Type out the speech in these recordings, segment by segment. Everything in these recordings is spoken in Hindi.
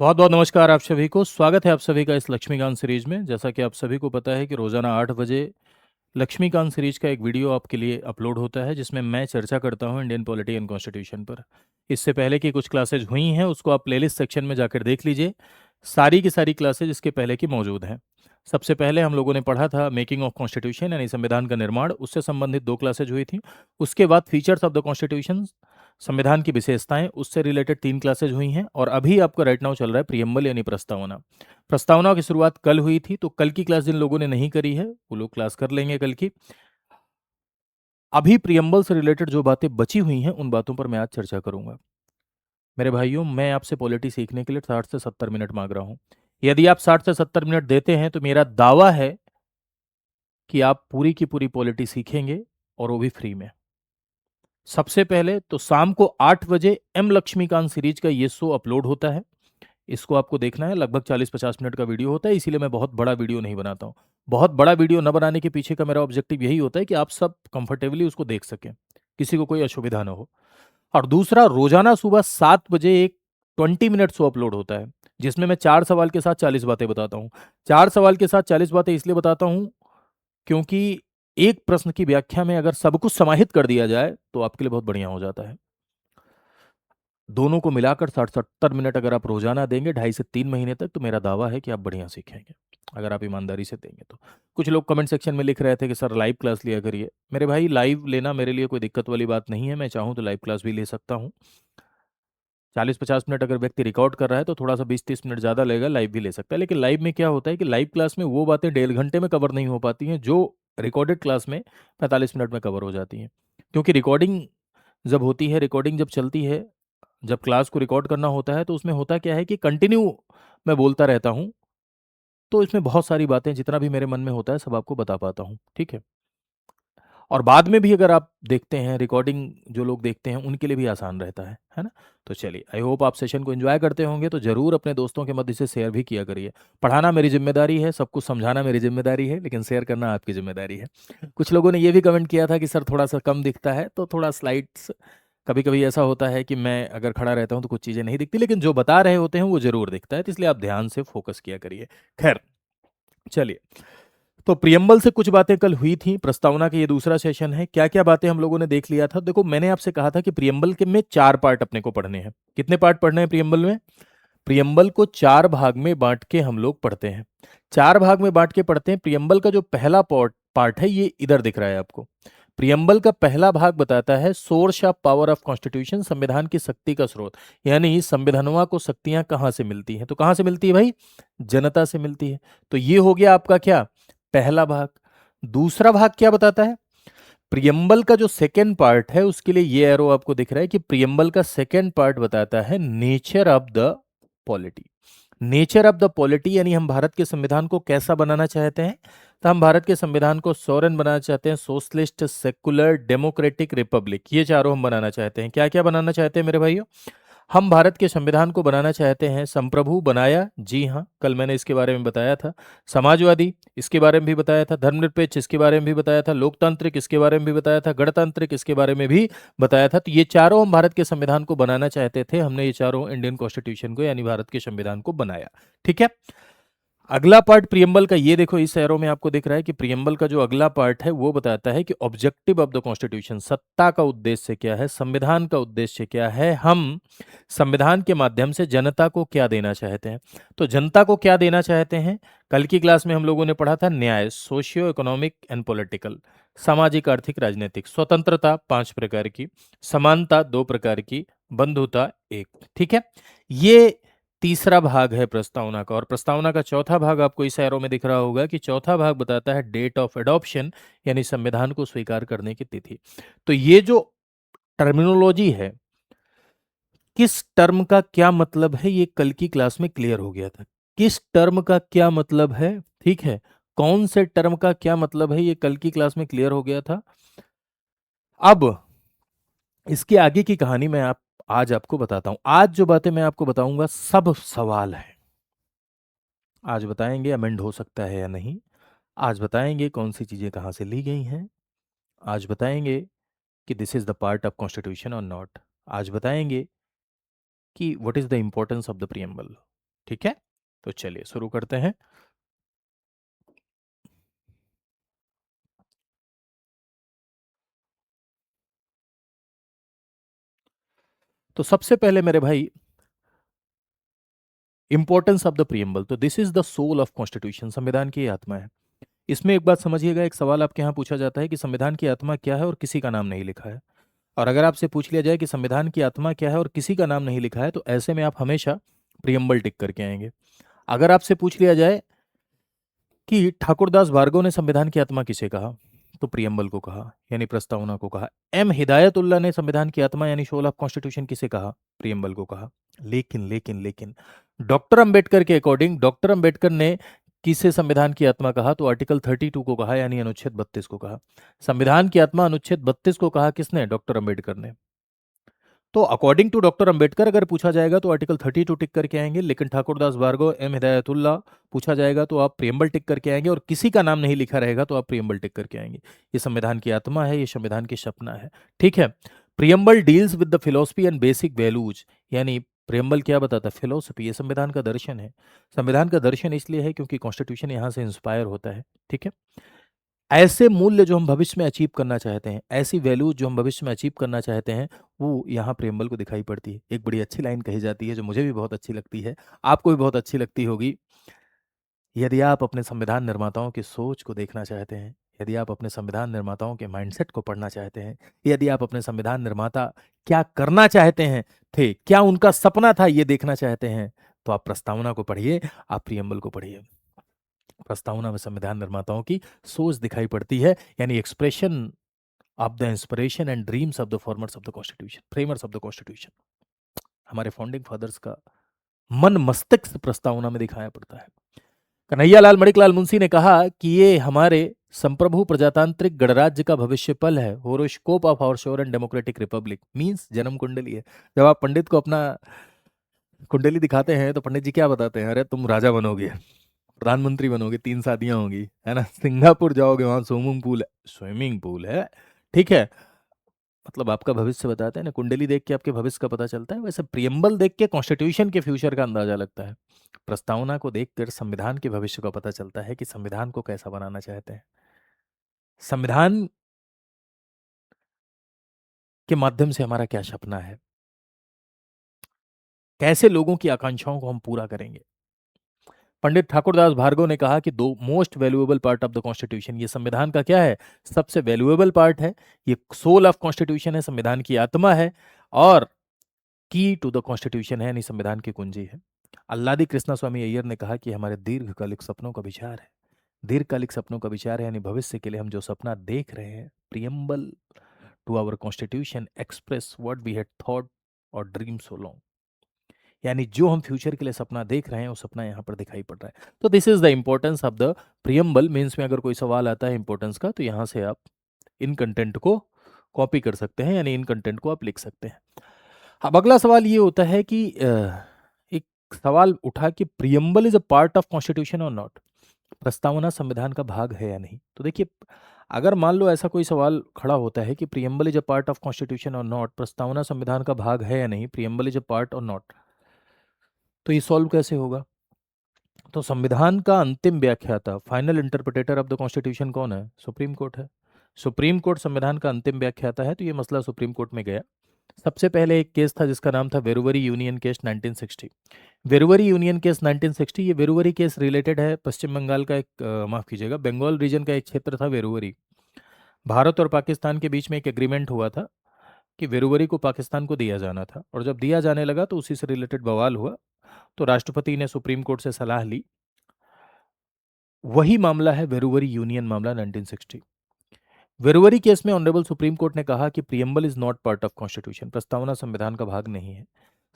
बहुत बहुत नमस्कार आप सभी को। स्वागत है आप सभी का इस लक्ष्मीकांत सीरीज में। जैसा कि आप सभी को पता है कि रोज़ाना 8 बजे लक्ष्मीकांत सीरीज का एक वीडियो आपके लिए अपलोड होता है जिसमें मैं चर्चा करता हूं इंडियन पॉलिटी एंड कॉन्स्टिट्यूशन पर। इससे पहले की कुछ क्लासेज हुई हैं, उसको आप प्लेलिस्ट सेक्शन में जाकर देख लीजिए। सारी की सारी क्लासेज इसके पहले की मौजूद हैं। सबसे पहले हम लोगों ने पढ़ा था मेकिंग ऑफ कॉन्स्टिट्यूशन यानी संविधान का निर्माण, उससे संबंधित 2 क्लासेज हुई थी। उसके बाद फीचर्स ऑफ द कॉन्स्टिट्यूशन, संविधान की विशेषताएं, उससे रिलेटेड 3 क्लासेज हुई हैं। और अभी आपका राइट नाउ चल रहा है प्रियम्बल यानी प्रस्तावना। प्रस्तावना की शुरुआत कल हुई थी, तो कल की क्लास जिन लोगों ने नहीं करी है वो लोग क्लास कर लेंगे कल की। अभी प्रियम्बल से रिलेटेड जो बातें बची हुई हैं उन बातों पर मैं आज चर्चा करूंगा। मेरे भाइयों, मैं आपसे पॉलिटी सीखने के लिए 60 से 70 मिनट मांग रहा हूं। यदि आप 60 से 70 मिनट देते हैं तो मेरा दावा है कि आप पूरी की पूरी पॉलिटी सीखेंगे, और वो भी फ्री में। सबसे पहले तो शाम को 8 बजे एम लक्ष्मीकांत सीरीज का ये शो अपलोड होता है। इसको आपको देखना है। लगभग 40-50 मिनट का वीडियो होता है, इसीलिए मैं बहुत बड़ा वीडियो नहीं बनाता हूँ। बहुत बड़ा वीडियो न बनाने के पीछे का मेरा ऑब्जेक्टिव यही होता है कि आप सब कंफर्टेबली उसको देख सकें, किसी को कोई असुविधा ना हो। और दूसरा, रोजाना सुबह 7 बजे एक 20 मिनट शो अपलोड होता है जिसमें मैं 4 सवाल के साथ 40 बातें बताता हूँ। 4 सवाल के साथ 40 बातें इसलिए बताता हूँ क्योंकि एक प्रश्न की व्याख्या में अगर सब कुछ समाहित कर दिया जाए तो आपके लिए बहुत बढ़िया हो जाता है। दोनों को मिलाकर 60-70 मिनट अगर आप रोजाना देंगे 2.5 से 3 महीने तक, तो मेरा दावा है कि आप बढ़िया सीखेंगे, अगर आप ईमानदारी से देंगे तो। कुछ लोग कमेंट सेक्शन में लिख रहे थे कि सर लाइव क्लास लिया करिए। मेरे भाई, लाइव लेना मेरे लिए कोई दिक्कत वाली बात नहीं है। मैं चाहूँ तो लाइव क्लास भी ले सकता हूँ। 40-50 मिनट अगर व्यक्ति रिकॉर्ड कर रहा है तो थोड़ा सा 20-30 मिनट ज़्यादा लगेगा, लाइव भी ले सकता है। लेकिन लाइव में क्या होता है कि लाइव क्लास में वो बातें 1.5 घंटे में कवर नहीं हो पाती हैं जो रिकॉर्डेड क्लास में 45 मिनट में कवर हो जाती हैं। क्योंकि रिकॉर्डिंग जब होती है, रिकॉर्डिंग जब चलती है, जब क्लास को रिकॉर्ड करना होता है, तो उसमें होता क्या है कि कंटिन्यू मैं बोलता रहता हूँ। तो इसमें बहुत सारी बातें, जितना भी मेरे मन में होता है सब आपको बता पाता हूँ, ठीक है। और बाद में भी अगर आप देखते हैं रिकॉर्डिंग, जो लोग देखते हैं उनके लिए भी आसान रहता है ना। तो चलिए, आई होप आप सेशन को एंजॉय करते होंगे, तो जरूर अपने दोस्तों के मध्य से शेयर भी किया करिए। पढ़ाना मेरी जिम्मेदारी है, सब कुछ समझाना मेरी जिम्मेदारी है, लेकिन शेयर करना आपकी जिम्मेदारी है। कुछ लोगों ने ये भी कमेंट किया था कि सर थोड़ा सा कम दिखता है, तो थोड़ा स्लाइड्स, कभी कभी ऐसा होता है कि मैं अगर खड़ा रहता हूँ तो कुछ चीज़ें नहीं दिखती, लेकिन जो बता रहे होते हैं वो जरूर दिखता है, तो इसलिए आप ध्यान से फोकस किया करिए। खैर, चलिए। तो प्रियम्बल से कुछ बातें कल हुई थी, प्रस्तावना का ये दूसरा सेशन है। क्या क्या बातें हम लोगों ने देख लिया था? देखो, मैंने आपसे कहा था कि प्रियम्बल के में 4 पार्ट अपने को पढ़ने हैं। कितने पार्ट पढ़ने हैं प्रियम्बल में? प्रियम्बल को 4 भाग में बांट के हम लोग पढ़ते हैं। 4 भाग में बांट के पढ़ते हैं। प्रियम्बल का जो पहला पार्ट पार्ट है, ये इधर दिख रहा है आपको। प्रियम्बल का पहला भाग बताता है source of power of constitution, संविधान की शक्ति का स्रोत। यानी संविधानों को शक्तियां कहाँ से मिलती हैं? तो कहाँ से मिलती है भाई? जनता से मिलती है। तो ये हो गया आपका क्या, पहला भाग। दूसरा भाग क्या बताता है? प्रियम्बल का जो सेकेंड पार्ट है उसके लिए ये एरो आपको दिख रहा है कि प्रियम्बल का सेकेंड पार्ट बताता है nature of the polity. Nature of the polity यानी हम भारत के संविधान को कैसा बनाना चाहते हैं? तो हम भारत के संविधान को सोरेन बनाना चाहते हैं, सोशलिस्ट, सेकुलर, डेमोक्रेटिक, रिपब्लिक, ये चारों हम बनाना चाहते हैं। क्या क्या बनाना चाहते हैं मेरे भाइयों? हम भारत के संविधान को बनाना चाहते हैं संप्रभु बनाया, जी हाँ, कल मैंने इसके बारे में बताया था। समाजवादी, इसके बारे में भी बताया था। धर्मनिरपेक्ष, इसके बारे में भी बताया था। लोकतांत्रिक, इसके बारे में भी बताया था। गणतांत्रिक, इसके बारे में भी बताया था। तो ये चारों हम भारत के संविधान को बनाना चाहते थे। हमने ये चारों इंडियन कॉन्स्टिट्यूशन को यानी भारत के संविधान को बनाया, ठीक है। अगला पार्ट प्रियम्बल का, ये देखो इस एरो में आपको दिख रहा है कि प्रियम्बल का जो अगला पार्ट है वो बताता है कि ऑब्जेक्टिव ऑफ द कॉन्स्टिट्यूशन, सत्ता का उद्देश्य क्या है, संविधान का उद्देश्य क्या है, हम संविधान के माध्यम से जनता को क्या देना चाहते हैं। तो जनता को क्या देना चाहते हैं? कल की क्लास में हम लोगों ने पढ़ा था न्याय, सोशियो इकोनॉमिक एंड पॉलिटिकल, सामाजिक, आर्थिक, राजनीतिक। स्वतंत्रता 5 प्रकार की, समानता 2 प्रकार की, बंधुता 1, ठीक है। ये तीसरा भाग है प्रस्तावना का। और प्रस्तावना का चौथा भाग आपको इस एरो में दिख रहा होगा कि चौथा भाग बताता है डेट ऑफ एडॉप्शन, यानी संविधान को स्वीकार करने की तिथि। तो ये जो टर्मिनोलॉजी है, किस टर्म का क्या मतलब है, ये कल की क्लास में क्लियर हो गया था। किस टर्म का क्या मतलब है, ठीक है, कौन से टर्म का क्या मतलब है, ये कल की क्लास में क्लियर हो गया था। अब इसके आगे की कहानी मैं आज आपको बताता हूं। आज जो बातें मैं आपको बताऊंगा सब सवाल है। आज बताएंगे अमेंड हो सकता है या नहीं। आज बताएंगे कौन सी चीजें कहाँ से ली गई हैं। आज बताएंगे कि this is the part of constitution और नॉट। आज बताएंगे कि what is the importance of the preamble. ठीक है, तो चलिए शुरू करते हैं। तो सबसे पहले मेरे भाई, इंपॉर्टेंस ऑफ द प्रियम्बल। तो this is the soul of constitution, संविधान की आत्मा है। इसमें एक बात समझिएगा, एक सवाल आपके यहाँ पूछा जाता है कि संविधान की आत्मा क्या है और किसी का नाम नहीं लिखा है। और अगर आपसे पूछ लिया जाए कि संविधान की आत्मा क्या है और किसी का नाम नहीं लिखा है, तो ऐसे में आप हमेशा प्रियम्बल टिक करके आएंगे। अगर आपसे पूछ लिया जाए कि ठाकुरदास भार्गव ने संविधान की आत्मा किसे कहा, तो प्रियम्बल को कहा, यानी प्रस्तावना को कहा। एम हिदायतुल्लाह ने संविधान की आत्मा यानी सोल ऑफ कॉन्स्टिट्यूशन किसे कहा, प्रियम्बल को कहा। लेकिन डॉक्टर अंबेडकर के अकॉर्डिंग, डॉक्टर अंबेडकर ने किसे संविधान की आत्मा कहा, तो आर्टिकल 32 को कहा, यानी अनुच्छेद 32 को कहा। संविधान की आत्मा अनुच्छेद 32 को कहा किसने, डॉक्टर अंबेडकर ने। तो अकॉर्डिंग टू डॉक्टर अंबेडकर अगर पूछा जाएगा तो आर्टिकल 32 टिक करके आएंगे, लेकिन ठाकुरदास भार्गव, एम हिदायतुल्लाह पूछा जाएगा तो आप प्रियम्बल टिक करके आएंगे, और किसी का नाम नहीं लिखा रहेगा तो आप प्रियम्बल टिक करके आएंगे। ये संविधान की आत्मा है, ये संविधान की सपना है। ठीक है। Preamble deals with the philosophy and basic values, यानी प्रियम्बल क्या बताता है, फिलोसफी, ये संविधान का दर्शन है। संविधान का दर्शन इसलिए है क्योंकि कॉन्स्टिट्यूशन यहाँ से इंस्पायर होता है। ठीक है। ऐसे मूल्य जो हम भविष्य में अचीव करना चाहते हैं, ऐसी वैल्यूज जो हम भविष्य में अचीव करना चाहते हैं, वो यहाँ प्रेमबल को दिखाई पड़ती है। एक बड़ी अच्छी लाइन कही जाती है जो मुझे भी बहुत अच्छी लगती है, आपको भी बहुत अच्छी लगती होगी। यदि आप अपने संविधान निर्माताओं की सोच को देखना चाहते हैं, यदि आप अपने संविधान निर्माताओं के माइंडसेट को पढ़ना चाहते हैं, यदि आप अपने संविधान निर्माता क्या करना चाहते हैं, थे क्या उनका सपना था, ये देखना चाहते हैं, तो आप प्रस्तावना को पढ़िए, आप प्रियम्बल को पढ़िए। प्रस्तावना में संविधान निर्माताओं की सोच दिखाई पड़ती है, यानी expression of the inspiration and dreams of the formers of the constitution, framers of the constitution. हमारे फाउंडिंग फादर्स का मन मस्तिष्क प्रस्तावना में दिखाया पड़ता है। कन्हैयालाल मणिकलाल मुंशी ने कहा कि ये हमारे संप्रभु प्रजातांत्रिक गणराज्य का भविष्य पल है, horoscope of our sure and democratic republic, means जन्म कुंडली है। जब आप पंडित को अपना कुंडली दिखाते हैं तो पंडित जी क्या बताते हैं, अरे तुम राजा बनोगे, प्रधानमंत्री बनोगे, 3 शादियां होंगी, है ना, सिंगापुर जाओगे, वहां स्विमिंग पूल है। ठीक है। मतलब आपका भविष्य बताते हैं ना, कुंडली देख के आपके भविष्य का पता चलता है, वैसे प्रियम्बल देख के कॉन्स्टिट्यूशन के फ्यूचर का अंदाजा लगता है। प्रस्तावना को देखकर संविधान के भविष्य का पता चलता है कि संविधान को कैसा बनाना चाहते हैं, संविधान के माध्यम से हमारा क्या सपना है, कैसे लोगों की आकांक्षाओं को हम पूरा करेंगे। पंडित ठाकुरदास भार्गव ने कहा कि दो most valuable part of the constitution, ये संविधान का क्या है, सबसे वैल्यूएबल पार्ट है, ये सोल ऑफ कॉन्स्टिट्यूशन है, संविधान की आत्मा है, और की टू द कॉन्स्टिट्यूशन है, यानी संविधान की कुंजी है। अल्लादी कृष्णा स्वामी अय्यर ने कहा कि हमारे दीर्घकालिक सपनों का विचार है, दीर्घकालिक सपनों का विचार है, यानी भविष्य के लिए हम जो सपना देख रहे हैं, preamble to our constitution express what we had thought और ड्रीम सो लॉन्ग, यानी जो हम फ्यूचर के लिए सपना देख रहे हैं वो सपना यहाँ पर दिखाई पड़ रहा है। तो this is the importance of the preamble. Means में अगर कोई सवाल आता है इंपॉर्टेंस का, तो यहाँ से आप इन कंटेंट को कॉपी कर सकते हैं, यानी इन कंटेंट को आप लिख सकते हैं। अब अगला सवाल ये होता है कि एक सवाल उठा कि preamble is a part of constitution और नॉट, प्रस्तावना संविधान का भाग है या नहीं। तो देखिए, अगर मान लो ऐसा कोई सवाल खड़ा होता है कि preamble is a part of constitution और नॉट, प्रस्तावना संविधान का भाग है या नहीं, प्रियम्बल इज अ पार्ट और नॉट, तो ये सॉल्व कैसे होगा। तो संविधान का अंतिम व्याख्याता, final interpreter of the constitution कौन है, सुप्रीम कोर्ट है। सुप्रीम कोर्ट संविधान का अंतिम व्याख्याता है, तो ये मसला सुप्रीम कोर्ट में गया। सबसे पहले एक केस था जिसका नाम था वेरुवरी यूनियन केस 1960। वेरुवरी यूनियन केस 1960, ये वेरुवरी केस रिलेटेड है पश्चिम बंगाल का एक माफ कीजिएगा, बंगाल रीजन का एक क्षेत्र था वेरुवरी। भारत और पाकिस्तान के बीच में एक एग्रीमेंट हुआ था कि वेरुवरी को पाकिस्तान को दिया जाना था, और जब दिया जाने लगा तो उसी से रिलेटेड बवाल हुआ। तो राष्ट्रपति ने सुप्रीम कोर्ट से सलाह ली, वही मामला है वेरुवरी यूनियन मामला 1960। वेरुवरी केस में ऑनरेबल सुप्रीम कोर्ट ने कहा कि preamble is not part of constitution, प्रस्तावना संविधान का भाग नहीं है।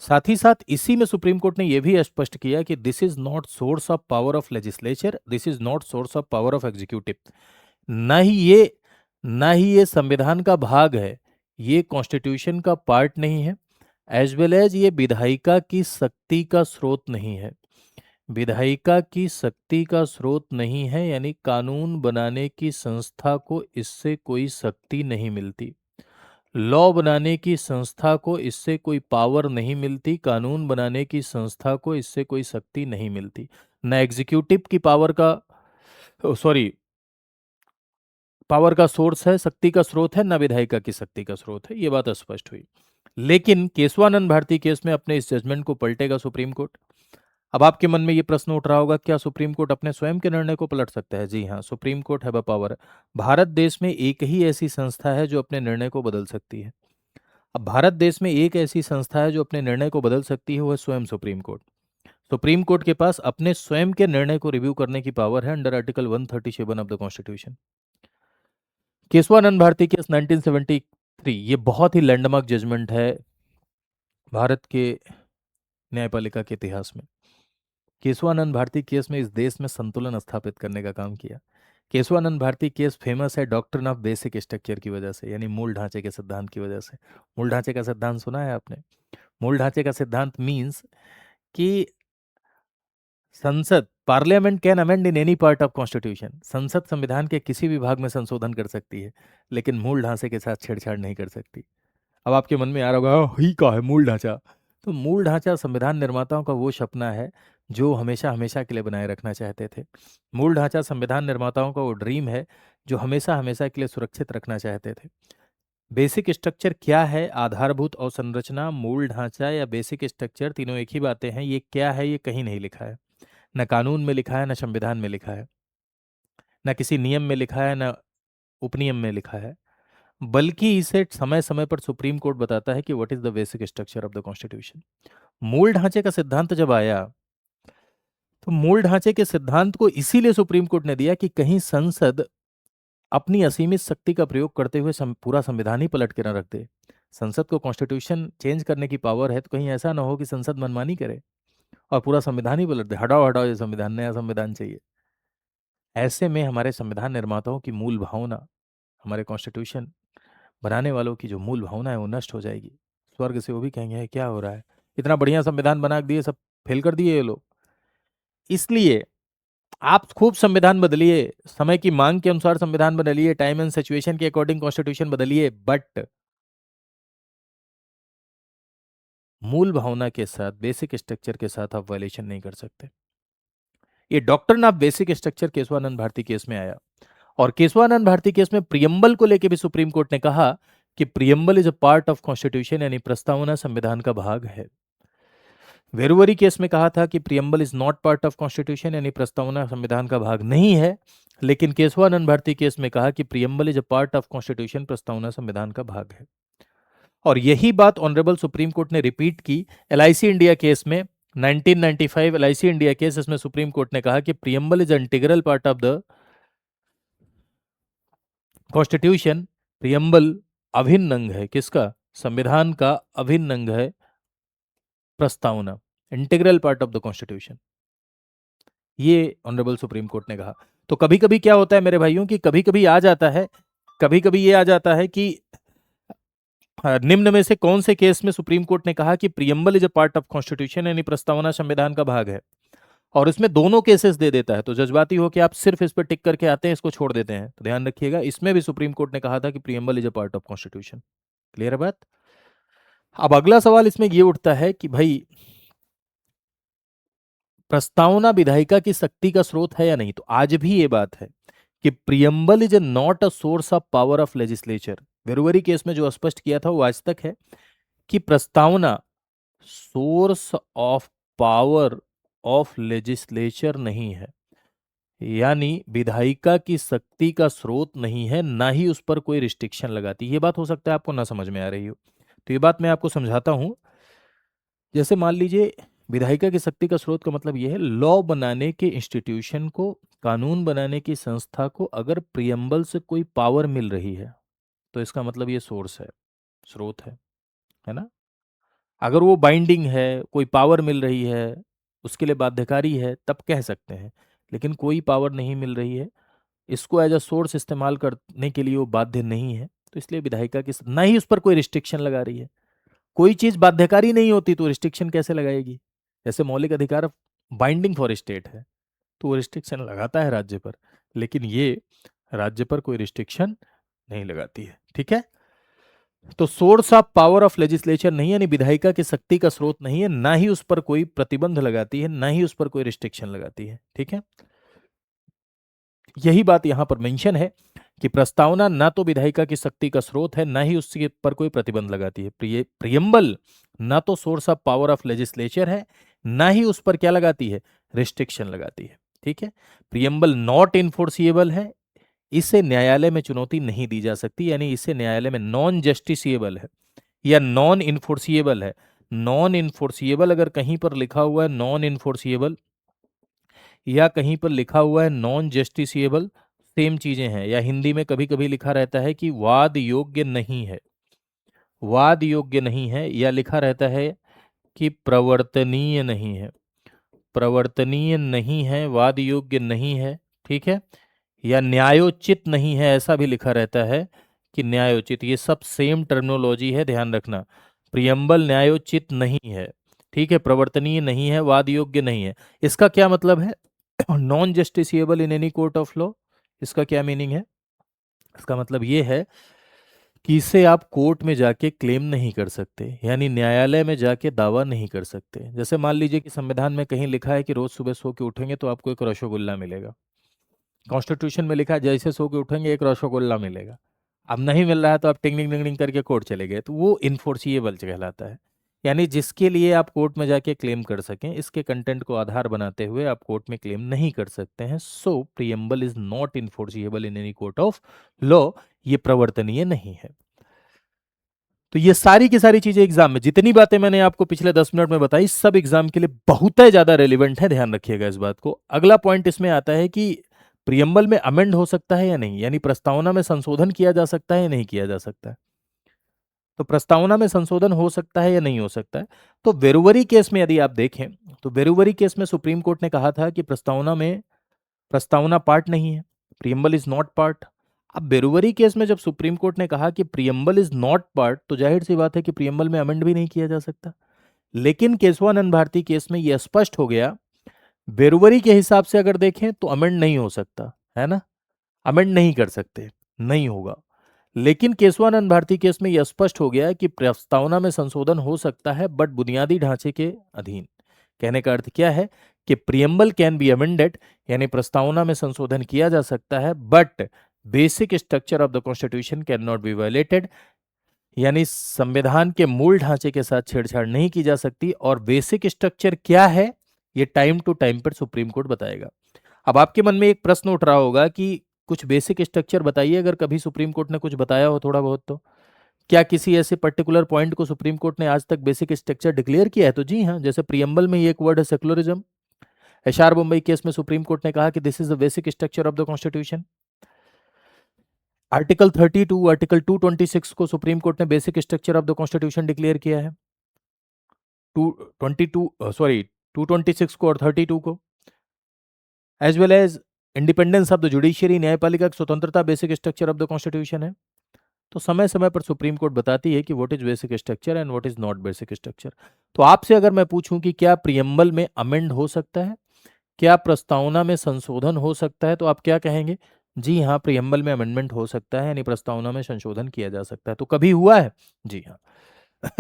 साथ ही साथ इसी में सुप्रीम कोर्ट ने यह भी स्पष्ट किया कि this is not source of power of legislature, this is not source of power of executive. ना ही ये ना ही ये संविधान का भाग है, ये कॉन्स्टिट्यूशन का पार्ट नहीं है, एज वेल एज ये विधायिका की शक्ति का स्रोत नहीं है। विधायिका की शक्ति का स्रोत नहीं है, यानी कानून बनाने की संस्था को इससे कोई शक्ति नहीं मिलती। लॉ बनाने की संस्था को इससे कोई पावर नहीं मिलती, कानून बनाने की संस्था को इससे कोई शक्ति नहीं मिलती। न एग्जीक्यूटिव की पावर का, सॉरी, पावर का सोर्स है, शक्ति का स्रोत है, न विधायिका की शक्ति का स्रोत है, ये बात स्पष्ट हुई। लेकिन केशवानंद भारती केस में अपने इस जजमेंट को पलटेगा सुप्रीम कोर्ट। अब आपके मन में ये प्रश्न उठ रहा होगा, क्या सुप्रीम कोर्ट अपने स्वयं के निर्णय को पलट सकता है? जी हाँ, supreme court have a power. Bharat देश में एक ही ऐसी संस्था है जो अपने निर्णय को बदल सकती है। अब भारत देश में एक ऐसी संस्था है जो अपने निर्णय को बदल सकती है, वो है स्वयं सुप्रीम कोर्ट। सुप्रीम कोर्ट के पास अपने स्वयं के निर्णय को रिव्यू करने की पावर है under article 137 of the constitution. Kesavananda Bharati case 1973, ये बहुत ही लैंडमार्क जजमेंट है भारत के न्यायपालिका के इतिहास में। केशवानंद भारती केस में इस देश में संतुलन स्थापित करने का काम किया। केशवानंद भारती केस फेमस है डॉक्ट्रिन ऑफ बेसिक स्ट्रक्चर की वजह से, यानी मूल ढांचे के सिद्धांत की वजह से। मूल ढांचे का सिद्धांत सुना है आपने? मूल ढांचे का सिद्धांत मीन्स कि संसद, parliament can amend in any part of constitution, संसद संविधान के किसी भी भाग में संशोधन कर सकती है, लेकिन मूल ढांचे के साथ छेड़छाड़ नहीं कर सकती। अब आपके मन में आ रहा होगा, ही का है मूल ढांचा?" तो मूल ढांचा संविधान निर्माताओं का वो सपना है जो हमेशा हमेशा के लिए बनाए रखना चाहते थे। मूल ढांचा संविधान निर्माताओं का वो ड्रीम है जो हमेशा हमेशा के लिए सुरक्षित रखना चाहते थे। बेसिक स्ट्रक्चर क्या है? आधारभूत अवसंरचना, मूल ढांचा या बेसिक स्ट्रक्चर, तीनों एक ही बातें हैं। ये क्या है, ये कहीं नहीं लिखा है। न कानून में लिखा है, न संविधान में लिखा है, न किसी नियम में लिखा है, न उपनियम में लिखा है, बल्कि इसे समय समय पर सुप्रीम कोर्ट बताता है कि what is the basic structure of the constitution. मूल ढांचे का सिद्धांत जब आया, तो मूल ढांचे के सिद्धांत को इसीलिए सुप्रीम कोर्ट ने दिया कि कहीं संसद अपनी असीमित शक्ति का प्रयोग करते हुए पूरा संविधान ही पलट के न रख दे। संसद को कॉन्स्टिट्यूशन चेंज करने की पावर है, तो कहीं ऐसा ना हो कि संसद मनमानी करे और पूरा संविधान ही पलट दे, हटाओ हटाओ ये संविधान, नया संविधान चाहिए। ऐसे में हमारे संविधान निर्माताओं की मूल भावना, हमारे कॉन्स्टिट्यूशन बनाने वालों की जो मूल भावना है वो नष्ट हो जाएगी। स्वर्ग से वो भी कहेंगे, "ये क्या हो रहा है? इतना बढ़िया संविधान बना दिए, सब फेल कर दिए ये लोग।" इसलिए आप खूब संविधान बदलिए, समय की मांग के अनुसार संविधान बदलिए, टाइम एंड सिचुएशन के अकॉर्डिंग कॉन्स्टिट्यूशन बदलिए, बट मूल भावना के साथ, बेसिक स्ट्रक्चर के साथ आप वायलेशन नहीं कर सकते। ये doctrine of basic structure Kesavananda Bharati case में आया। और केशवानंद भारती केस में प्रियम्बल को लेकर भी सुप्रीम कोर्ट ने कहा कि preamble is a part of constitution, यानी प्रस्तावना संविधान का भाग है। वेरुवरी केस में कहा था कि preamble is not part of constitution, यानी प्रस्तावना संविधान का भाग नहीं है। लेकिन केशवानंद भारती केस में कहा कि preamble is a part of constitution, प्रस्तावना संविधान का भाग है। और यही बात ऑनरेबल सुप्रीम कोर्ट ने रिपीट की एलआईसी इंडिया केस में, 1995 एलआईसी इंडिया केस। इसमें सुप्रीम कोर्ट ने कहा कि preamble is integral part of the constitution. Preamble अभिन्न अंग है, किसका? संविधान का अभिन्न अंग है प्रस्तावना, integral part of the constitution. ये ऑनरेबल सुप्रीम कोर्ट ने कहा। तो कभी कभी क्या होता है मेरे भाइयों, कि कभी कभी आ जाता है, कभी कभी ये आ जाता है कि निम्न में से कौन से केस में सुप्रीम कोर्ट ने कहा कि preamble is a part of constitution, यानी प्रस्तावना संविधान का भाग है, और इसमें दोनों केसेस दे देता है, तो जज्बाती हो कि आप सिर्फ इस पर टिक करके आते हैं, इसको छोड़ देते हैं। तो ध्यान रखिएगा, इसमें भी सुप्रीम कोर्ट ने कहा था कि preamble is a part of constitution. Clear है बात? अब अगला सवाल इसमें ये उठता है कि भाई, प्रस्तावना विधायिका की शक्ति का स्रोत है या नहीं? तो आज भी ये बात है कि preamble is not a source of power of legislature. वेरुवरी केस में जो स्पष्ट किया था वो आज तक है कि प्रस्तावना source of power of legislature नहीं है, यानी विधायिका की शक्ति का स्रोत नहीं है, ना ही उस पर कोई रिस्ट्रिक्शन लगाती। ये बात हो सकता है आपको ना समझ में आ रही हो, तो ये बात मैं आपको समझाता हूं। जैसे मान लीजिए, विधायिका की शक्ति का स्रोत का मतलब यह है, लॉ बनाने के इंस्टीट्यूशन को, कानून बनाने की संस्था को अगर प्रियम्बल से कोई पावर मिल रही है, तो इसका मतलब ये सोर्स है, स्रोत है ना? अगर वो बाइंडिंग है, कोई पावर मिल रही है, उसके लिए बाध्यकारी है, तब कह सकते हैं। लेकिन कोई पावर नहीं मिल रही है, इसको एज अ सोर्स इस्तेमाल करने के लिए वो बाध्य नहीं है, तो इसलिए विधायिका की ना ही उस पर कोई रिस्ट्रिक्शन लगा रही है। कोई चीज बाध्यकारी नहीं होती तो रिस्ट्रिक्शन कैसे लगाएगी? जैसे मौलिक अधिकार बाइंडिंग फॉर स्टेट है, तो वो रिस्ट्रिक्शन लगाता है राज्य पर, लेकिन ये राज्य पर कोई रिस्ट्रिक्शन नहीं लगाती है। ठीक है? तो source of power of legislature नहीं है, यानी विधायिका की शक्ति का स्रोत नहीं है, ना ही उस पर कोई प्रतिबंध लगाती है, ना ही उस पर कोई रिस्ट्रिक्शन लगाती है। ठीक है, यही बात यहां पर मेंशन है कि प्रस्तावना ना तो विधायिका की शक्ति का स्रोत है, ना ही उसके पर कोई प्रतिबंध लगाती है। प्रियम्बल ना तो source of power of legislature है, ना ही उस पर क्या लगाती है, रिस्ट्रिक्शन लगाती है। ठीक है, प्रियम्बल नॉट इन्फोर्सिएबल है, इसे न्यायालय में चुनौती नहीं दी जा सकती, यानी इसे न्यायालय में नॉन जस्टिसिएबल है या नॉन इन्फोर्सिएबल है। नॉन इन्फोर्सिएबल अगर कहीं पर लिखा हुआ है नॉन इन्फोर्सिएबल, या कहीं पर लिखा हुआ है नॉन जस्टिसिएबल, सेम चीजें हैं। या हिंदी में कभी कभी लिखा रहता है कि वाद योग्य नहीं है, वाद योग्य नहीं है, या लिखा रहता है कि प्रवर्तनीय नहीं है, प्रवर्तनीय नहीं है, वाद योग्य नहीं है। ठीक है, या न्यायोचित नहीं है, ऐसा भी लिखा रहता है कि न्यायोचित। ये सब सेम टर्मिनोलॉजी है, ध्यान रखना। प्रियम्बल न्यायोचित नहीं है, ठीक है, प्रवर्तनीय नहीं है, वाद योग्य नहीं है। इसका क्या मतलब है, non justiciable in any court of law, इसका क्या मीनिंग है? इसका मतलब ये है कि इसे आप कोर्ट में जाके क्लेम नहीं कर सकते, यानी न्यायालय में जाके दावा नहीं कर सकते। जैसे मान लीजिए कि संविधान में कहीं लिखा है कि रोज सुबह सो के उठेंगे तो आपको एक रसगुल्ला मिलेगा, कॉन्स्टिट्यूशन में लिखा है जैसे सो के उठेंगे एक रसगुल्ला मिलेगा। अब नहीं मिल रहा है तो आप टिंग टिंग टिंग टिंग करके कोर्ट चले गए, तो वो इन्फोर्सिएबल कहलाता है। यानी जिसके लिए आप कोर्ट में जाके क्लेम कर सकें, इसके कंटेंट को आधार बनाते हुए आप कोर्ट में क्लेम नहीं कर सकते हैं। So preamble is not enforceable in any court of law, ये प्रवर्तनीय नहीं है। तो ये सारी की सारी चीजें एग्जाम में, जितनी बातें मैंने आपको पिछले 10 मिनट में बताई, सब एग्जाम के लिए बहुत ही ज्यादा रेलिवेंट है, ध्यान रखिएगा इस बात को। अगला पॉइंट इसमें आता है कि प्रियम्बल में अमेंड हो सकता है या नहीं, यानी प्रस्तावना में संशोधन किया जा सकता है या नहीं किया जा सकता है। तो प्रस्तावना में संशोधन हो सकता है या नहीं हो सकता है। तो वेरुवरी केस में यदि आप देखें, तो वेरुवरी केस में सुप्रीम कोर्ट ने कहा था कि प्रस्तावना में, प्रस्तावना पार्ट नहीं है, प्रियम्बल इज नॉट पार्ट। अब बेरुवरी केस में जब सुप्रीम कोर्ट ने कहा कि प्रियम्बल इज नॉट पार्ट, तो जाहिर सी बात है कि प्रियम्बल में अमेंड भी नहीं किया जा सकता। लेकिन केशवानंद भारती केस में यह स्पष्ट हो गया, बेरुवरी के हिसाब से अगर देखें तो अमेंड नहीं हो सकता, है ना, अमेंड नहीं कर सकते, नहीं होगा। लेकिन केशवानंद भारती केस में यह स्पष्ट हो गया कि प्रस्तावना में संशोधन हो सकता है, बट बुनियादी ढांचे के अधीन। कहने का अर्थ क्या है कि प्रियम्बल कैन बी अमेंडेड, यानी प्रस्तावना में संशोधन किया जा सकता है, but basic structure of the constitution can not be violated, यानी संविधान के मूल ढांचे के साथ छेड़छाड़ नहीं की जा सकती। और बेसिक स्ट्रक्चर क्या है, ये टाइम टू टाइम पर सुप्रीम कोर्ट बताएगा। अब आपके मन में एक प्रश्न उठ रहा होगा कि कुछ बेसिक स्ट्रक्चर बताइए, अगर कभी सुप्रीम कोर्ट ने कुछ बताया हो थोड़ा बहुत तो। क्या किसी ऐसे पर्टिकुलर पॉइंट को सुप्रीम कोर्ट ने आज तक बेसिक स्ट्रक्चर डिक्लेयर किया है? तो जी हाँ, जैसे प्रियम्बल में ही एक वर्ड है सेकुलरिज्म। एशआर बम्बई केस में सुप्रीम कोर्ट ने कहा कि this is the basic structure of the constitution. Article 32, article 226 को सुप्रीम कोर्ट ने basic structure of the constitution declare किया है। 222, सॉरी, 226 को और 32 को। As well as independence of the judiciary, न्यायपालिका की स्वतंत्रता basic structure of the constitution है। तो समय समय पर सुप्रीम कोर्ट बताती है कि what is basic structure and what is not basic structure. तो आपसे अगर मैं पूछूं कि क्या प्रियम्बल में अमेंड हो सकता है, क्या प्रस्तावना में संशोधन हो सकता है, तो आप क्या कहेंगे? जी हाँ, प्रियम्बल में अमेंडमेंट हो सकता है, यानी प्रस्तावना में संशोधन किया जा सकता है। तो कभी हुआ है? जी हाँ,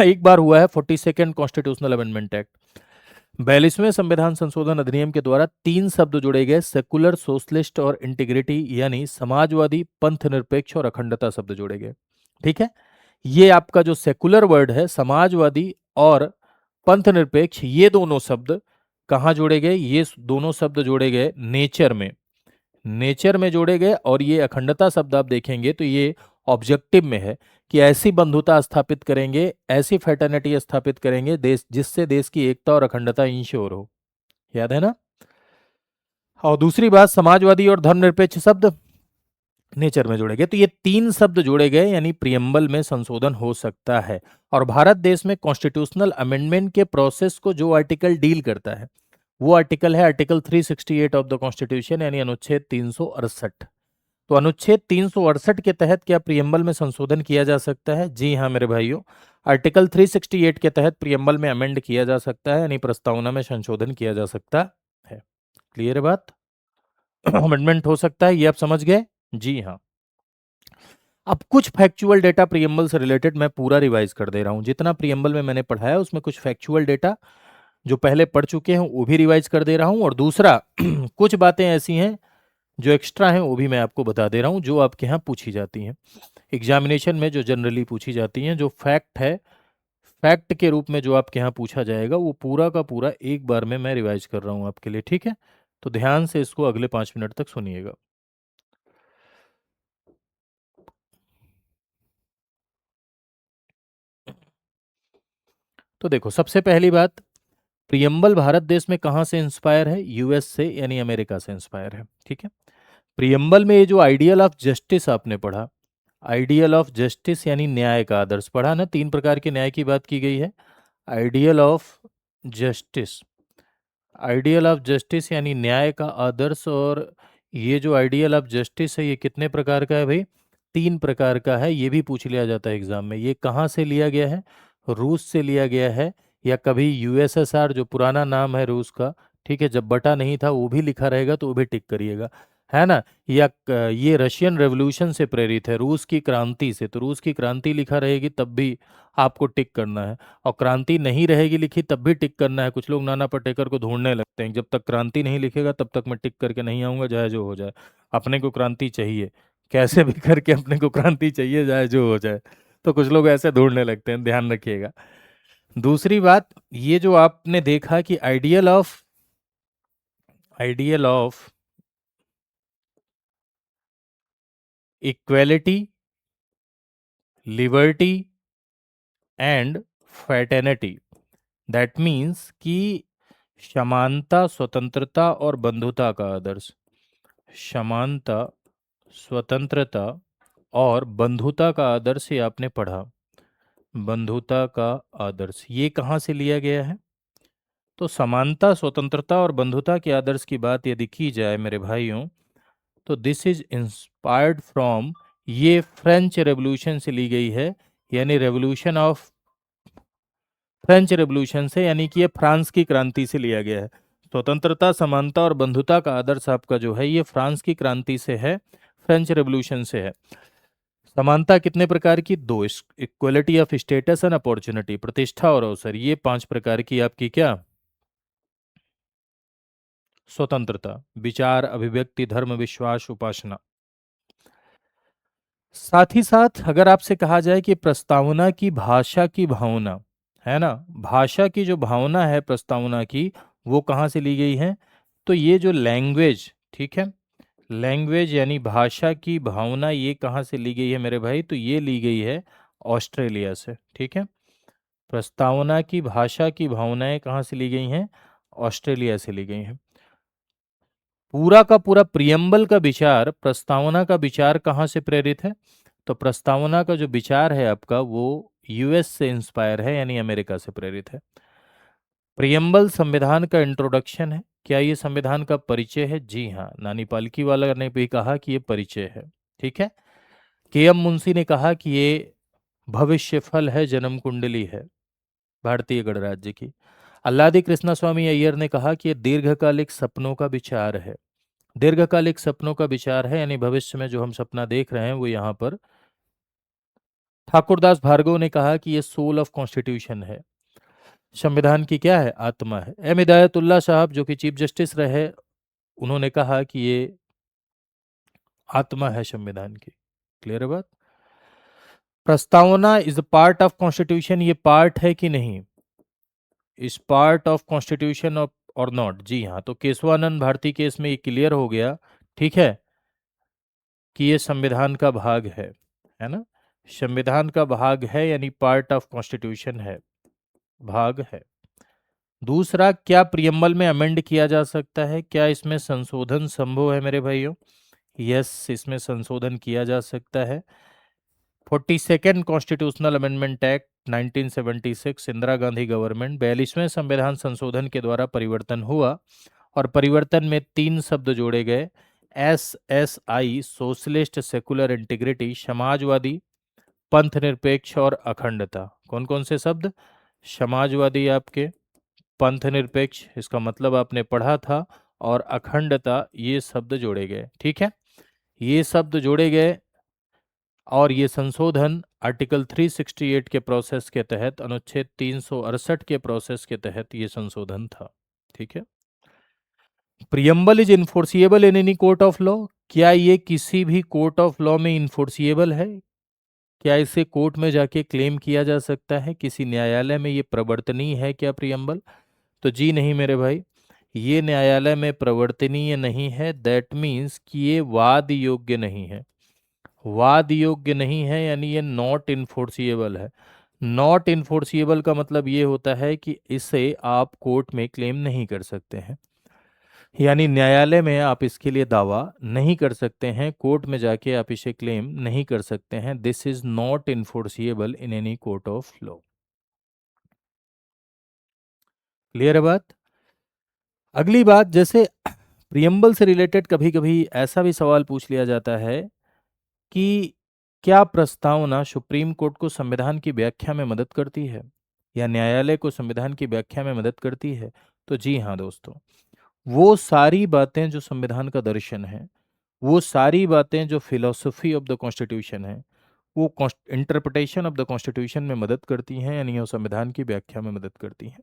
एक बार हुआ है, 42nd कॉन्स्टिट्यूशनल अमेंडमेंट एक्ट। 42वें संविधान संशोधन अधिनियम के द्वारा 3 शब्द जोड़े गए, सेकुलर, सोशलिस्ट और इंटीग्रिटी, यानी समाजवादी, पंथ निरपेक्ष और अखंडता शब्द जोड़े गए। ठीक है, ये आपका जो सेकुलर वर्ड है, समाजवादी और पंथ निरपेक्ष, ये दोनों शब्द कहाँ जोड़े गए? ये दोनों शब्द जोड़े गए नेचर में, नेचर में जोड़े गए। और ये अखंडता शब्द आप देखेंगे तो ये ऑब्जेक्टिव में है कि ऐसी बंधुता स्थापित करेंगे, ऐसी फैटर्निटी स्थापित करेंगे देश, जिससे देश की एकता और अखंडता इंश्योर हो। याद है ना? और दूसरी बात, समाजवादी और धर्मनिरपेक्ष शब्द नेचर में जोड़े गए। तो ये 3 शब्द जोड़े गए, यानी प्रियम्बल में संशोधन हो सकता है। और भारत देश में कॉन्स्टिट्यूशनल अमेंडमेंट के प्रोसेस को जो आर्टिकल डील करता है, वो आर्टिकल है आर्टिकल 368 ऑफ द कॉन्स्टिट्यूशन, यानी अनुच्छेद 368। तो अनुच्छेद 368 के तहत क्या प्रियम्बल में संशोधन किया जा सकता है? जी हाँ मेरे भाइयों, आर्टिकल 368 के तहत प्रियम्बल में अमेंड किया जा सकता है, यानी प्रस्तावना में संशोधन किया जा सकता है। क्लियर है बात? अमेंडमेंट हो सकता है, ये आप समझ गए? जी हाँ। अब कुछ फैक्चुअल डेटा प्रियम्बल से रिलेटेड मैं पूरा रिवाइज कर दे रहा हूँ, जितना प्रियम्बल में मैंने पढ़ाया उसमें कुछ फैक्चुअल डेटा जो पहले पढ़ चुके हैं वो भी रिवाइज कर दे रहा हूँ, और दूसरा कुछ बातें ऐसी हैं जो एक्स्ट्रा हैं वो भी मैं आपको बता दे रहा हूँ, जो आपके यहाँ पूछी जाती हैं एग्जामिनेशन में, जो जनरली पूछी जाती हैं, जो फैक्ट है, फैक्ट के रूप में जो आपके यहाँ पूछा जाएगा वो पूरा का पूरा एक बार में मैं रिवाइज कर रहा हूँ आपके लिए, ठीक है? तो ध्यान से इसको अगले 5 मिनट तक सुनिएगा। तो देखो, सबसे पहली बात, प्रियम्बल भारत देश में कहाँ से इंस्पायर है? यूएस से, यानी अमेरिका से इंस्पायर है, ठीक है? प्रियम्बल में ये जो आइडियल ऑफ जस्टिस आपने पढ़ा, आइडियल ऑफ जस्टिस यानी न्याय का आदर्श पढ़ा ना, 3 प्रकार के न्याय की बात की गई है। Ideal of justice, ideal of justice यानी न्याय का आदर्श, और ये जो आइडियल ऑफ जस्टिस है ये कितने प्रकार का है भाई? 3 प्रकार का है। ये भी पूछ लिया जाता है एग्जाम में। ये कहाँ से लिया गया है? रूस से लिया गया है, या कभी यूएसएसआर जो पुराना नाम है रूस का, ठीक है, जब बटा नहीं था वो भी लिखा रहेगा तो वो भी टिक करिएगा, है ना? या ये रशियन रेवोल्यूशन से प्रेरित है, रूस की क्रांति से, तो रूस की क्रांति लिखा रहेगी तब भी आपको टिक करना है, और क्रांति नहीं रहेगी लिखी तब भी टिक करना है। कुछ लोग नाना पाटेकर को ढूंढने लगते हैं, जब तक क्रांति नहीं लिखेगा तब तक मैं टिक करके नहीं आऊंगा, चाहे जो हो जाए। अपने को क्रांति चाहिए, कैसे भी करके अपने को क्रांति चाहिए, चाहे जो हो जाए। तो कुछ लोग ऐसे ढूंढने लगते हैं, ध्यान रखिएगा। दूसरी बात, ये जो आपने देखा कि ideal of equality, liberty and fraternity, that means कि समानता, स्वतंत्रता और बंधुता का आदर्श, समानता, स्वतंत्रता और बंधुता का आदर्श, ये आपने पढ़ा। बंधुता का आदर्श ये कहाँ से लिया गया है? तो समानता, स्वतंत्रता और बंधुता के आदर्श की बात यदि की जाए मेरे भाइयों, तो दिस इज इंस्पायर्ड फ्रॉम, ये फ्रेंच रेवोल्यूशन से ली गई है, यानी रेवोल्यूशन ऑफ फ्रेंच रेवोल्यूशन से, यानी कि ये फ्रांस की क्रांति से लिया गया है। स्वतंत्रता, समानता और बंधुता का आदर्श आपका जो है ये फ्रांस की क्रांति से है, फ्रेंच रेवोल्यूशन से है। समानता कितने प्रकार की? दो, equality of status and opportunity, प्रतिष्ठा और अवसर, ये 5 प्रकार की आपकी क्या? स्वतंत्रता, विचार, अभिव्यक्ति, धर्म, विश्वास, उपासना। साथ ही साथ अगर आपसे कहा जाए कि प्रस्तावना की भाषा की भावना, है ना, भाषा की जो भावना है प्रस्तावना की, वो कहाँ से ली गई है? तो ये जो लैंग्वेज, ठीक है, लैंग्वेज यानी भाषा की भावना, ये कहाँ से ली गई है मेरे भाई? तो ये ली गई है ऑस्ट्रेलिया से, ठीक है। प्रस्तावना की भाषा की भावनाएं कहाँ से ली गई हैं? ऑस्ट्रेलिया से ली गई हैं। पूरा का पूरा प्रियम्बल का विचार, प्रस्तावना का विचार कहाँ से प्रेरित है? तो प्रस्तावना का जो विचार है आपका वो यूएस से इंस्पायर है, यानी अमेरिका से प्रेरित है। प्रियम्बल संविधान का इंट्रोडक्शन है। क्या ये संविधान का परिचय है? जी हाँ, नानी पालकी वाला ने भी कहा कि ये परिचय है, ठीक है। के एम मुंशी ने कहा कि ये भविष्य फल है, जन्म कुंडली है भारतीय गणराज्य की। अल्लादी कृष्णा स्वामी अय्यर ने कहा कि ये दीर्घकालिक सपनों का विचार है। दीर्घकालिक सपनों का विचार है, यानी भविष्य में जो हम सपना देख रहे हैं वो यहाँ पर। ठाकुरदास भार्गव ने कहा कि ये सोल ऑफ कॉन्स्टिट्यूशन है, संविधान की क्या है? आत्मा है। एम हिदायतुल्लाह साहब जो कि चीफ जस्टिस रहे, उन्होंने कहा कि ये आत्मा है संविधान की। क्लियर है बात? प्रस्तावना इज पार्ट ऑफ कॉन्स्टिट्यूशन, ये पार्ट है कि नहीं? इस पार्ट ऑफ कॉन्स्टिट्यूशन ऑफ और नॉट? जी हाँ, तो केशवानंद भारती केस में ये क्लियर हो गया, ठीक है, कि ये संविधान का भाग है ना, संविधान का भाग है, यानी पार्ट ऑफ कॉन्स्टिट्यूशन है, भाग है। दूसरा, क्या प्रियम्बल में अमेंड किया जा सकता है? क्या इसमें संशोधन संभव है मेरे भाइयों? यस, इसमें संशोधन किया जा सकता है। 42nd constitutional amendment act 1976, Indira Gandhi government, 42वें संविधान संशोधन के द्वारा परिवर्तन हुआ, और परिवर्तन में 3 शब्द जोड़े गए, SSI, socialist, secular, integrity, Samajwadi, पंथ निरपेक्ष और अखंडता। कौन कौन से शब्द? समाजवादी आपके, पंथ निरपेक्ष, इसका मतलब आपने पढ़ा था, और अखंडता, ये शब्द जोड़े गए, ठीक है। ये शब्द जोड़े गए, और ये संशोधन आर्टिकल 368 के प्रोसेस के तहत, अनुच्छेद 368 के प्रोसेस के तहत ये संशोधन था। ठीक है। Preamble is enforceable in any court of law. क्या ये किसी भी कोर्ट ऑफ लॉ में इन्फोर्सिएबल है? क्या इसे कोर्ट में जाके क्लेम किया जा सकता है? किसी न्यायालय में ये प्रवर्तनीय है क्या प्रियम्बल? तो जी नहीं मेरे भाई, ये न्यायालय में प्रवर्तनीय नहीं है। दैट मीन्स कि ये वाद योग्य नहीं है। वाद योग्य नहीं है यानी ये नॉट इन्फोर्सिएबल है। नॉट इन्फोर्सिएबल का मतलब ये होता है कि इसे आप कोर्ट में क्लेम नहीं कर सकते हैं, यानी न्यायालय में आप इसके लिए दावा नहीं कर सकते हैं, कोर्ट में जाके आप इसे क्लेम नहीं कर सकते हैं। This is not enforceable in any court of law. Clear है बात? अगली बात, जैसे प्रियम्बल से रिलेटेड कभी कभी ऐसा भी सवाल पूछ लिया जाता है कि क्या प्रस्तावना सुप्रीम कोर्ट को संविधान की व्याख्या में मदद करती है या न्यायालय को संविधान की व्याख्या में मदद करती है? तो जी हाँ दोस्तों, वो सारी बातें जो संविधान का दर्शन है, वो सारी बातें जो फिलॉसफी ऑफ द कॉन्स्टिट्यूशन है, वो इंटरप्रिटेशन ऑफ द कॉन्स्टिट्यूशन में मदद करती हैं, यानी वो संविधान की व्याख्या में मदद करती हैं।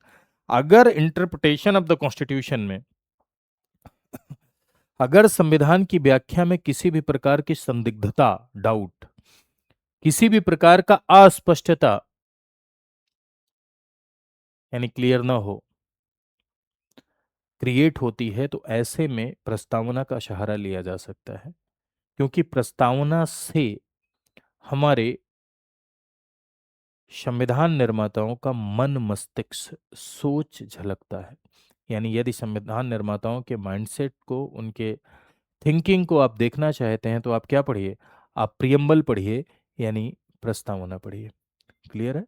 अगर इंटरप्रिटेशन ऑफ द कॉन्स्टिट्यूशन में, अगर संविधान की व्याख्या में किसी भी प्रकार की संदिग्धता, डाउट, किसी भी प्रकार का अस्पष्टता यानी क्लियर ना हो, क्रिएट होती है, तो ऐसे में प्रस्तावना का सहारा लिया जा सकता है, क्योंकि प्रस्तावना से हमारे संविधान निर्माताओं का मन मस्तिष्क सोच झलकता है। यानी यदि संविधान निर्माताओं के माइंडसेट को, उनके थिंकिंग को आप देखना चाहते हैं तो आप क्या पढ़िए? आप प्रियम्बल पढ़िए, यानी प्रस्तावना पढ़िए। क्लियर है?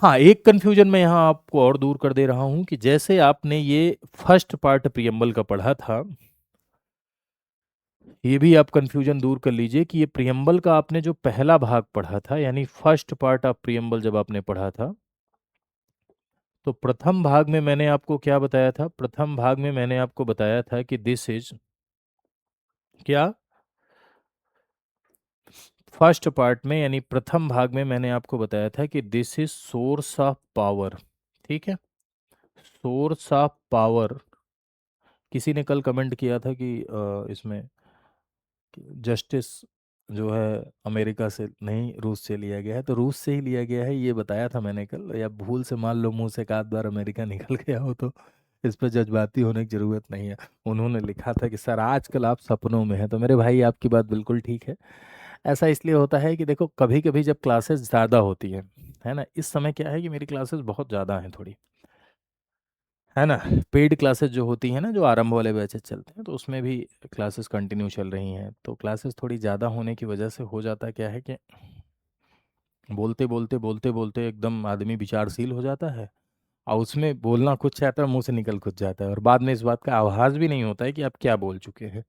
हाँ, एक कंफ्यूजन मैं यहाँ आपको और दूर कर दे रहा हूँ कि जैसे आपने ये फर्स्ट पार्ट प्रियम्बल का पढ़ा था, ये भी आप कंफ्यूजन दूर कर लीजिए कि ये प्रियम्बल का आपने जो पहला भाग पढ़ा था, यानी फर्स्ट पार्ट ऑफ प्रियम्बल जब आपने पढ़ा था, तो प्रथम भाग में मैंने आपको क्या बताया था? प्रथम भाग में मैंने आपको बताया था कि दिस इज क्या, फर्स्ट पार्ट में यानी प्रथम भाग में मैंने आपको बताया था कि this is source of power. ठीक है, सोर्स ऑफ पावर। किसी ने कल कमेंट किया था कि इसमें जस्टिस जो है अमेरिका से नहीं रूस से लिया गया है, तो रूस से ही लिया गया है ये बताया था मैंने कल। या भूल से मान लो मुंह से एक आध बार अमेरिका निकल गया हो तो इस पर जज्बाती होने की ज़रूरत नहीं है। उन्होंने लिखा था कि सर आजकल आप सपनों में हैं। तो मेरे भाई आपकी बात बिल्कुल ठीक है। ऐसा इसलिए होता है कि देखो कभी कभी जब क्लासेस ज़्यादा होती हैं, है ना, इस समय क्या है कि मेरी क्लासेस बहुत ज़्यादा हैं थोड़ी, है ना, पेड क्लासेस जो होती हैं ना, जो आरंभ वाले बैचेस चलते हैं, तो उसमें भी क्लासेस कंटिन्यू चल रही हैं। तो क्लासेस थोड़ी ज़्यादा होने की वजह से हो जाता क्या है कि बोलते बोलते बोलते बोलते एकदम आदमी विचारशील हो जाता है, और उसमें बोलना कुछ चाहता है, मुंह से निकल कुछ जाता है, और बाद में इस बात का आभास भी नहीं होता है कि आप क्या बोल चुके हैं।